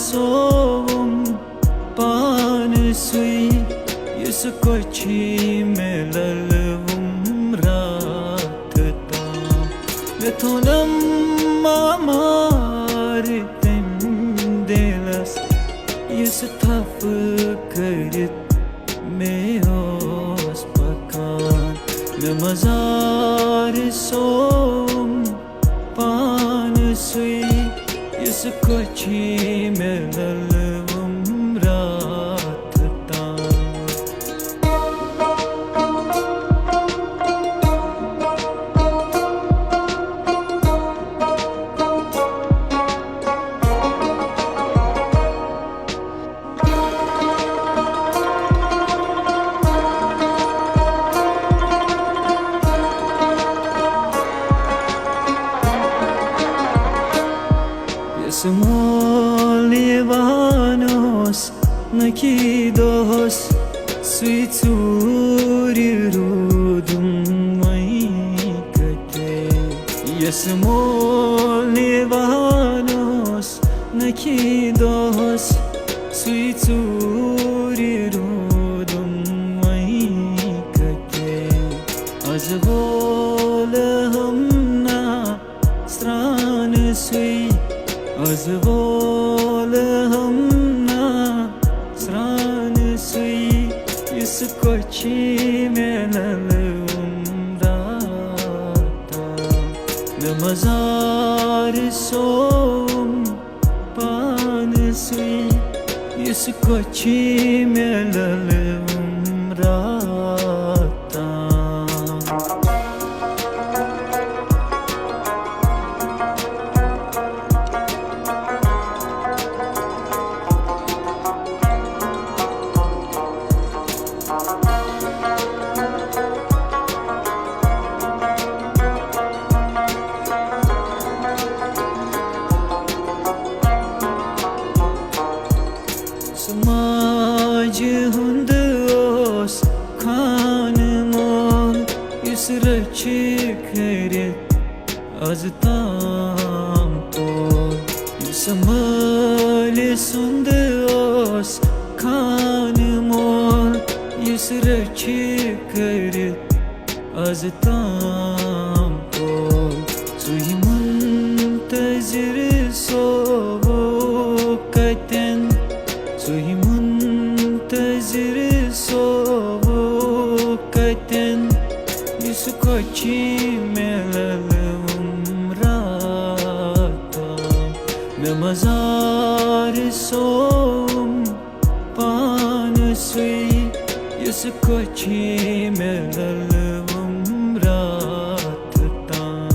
सोवुम पान सुई युस कोची मेललवुम रात ताम मेथुनम मामार तेम देलस युस थफ करित मेहोस पकान मे मजार सोवुम पान सुई युस कोची मेललवुम रात ताम Smolivanos nakidos suitsurirudum maikate Smolivanos nakidos suitsurirudum maikate azvola hamna stran sui azvol hamna sran sui yus kochi melalum rata namazar soum pan sui yus kochi melalum rata समाज हुंद ओस खान मोल युस रच करित az tam tol युस मल सुंद ओस खान मोल use रच करित az tam tol सुई मुंतजिर सोवो कतन सुई मुंतजिर सोवो कतन युस कोची मेललवुम राता मे मजार सोवुम पान सुई युस कोची मेललवुम रात ताम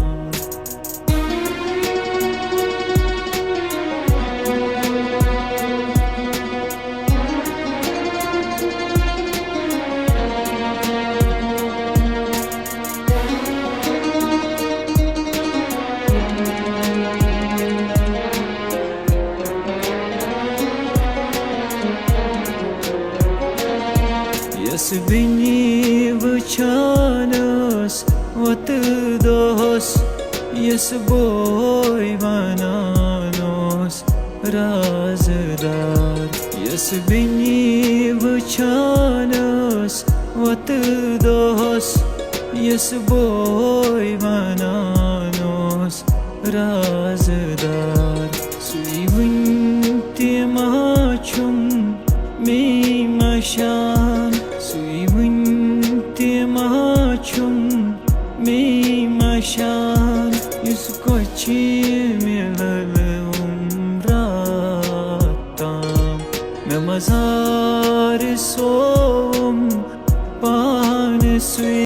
Yas bini vchanos vat dos Yas boy vananos razdar Yas bini vchanos vat dos Yas boy vananos razdar Sui vinti machum mi mashan Sui vinti machum mi mashan Yus kochi melalum ratam me mazar soum pan sui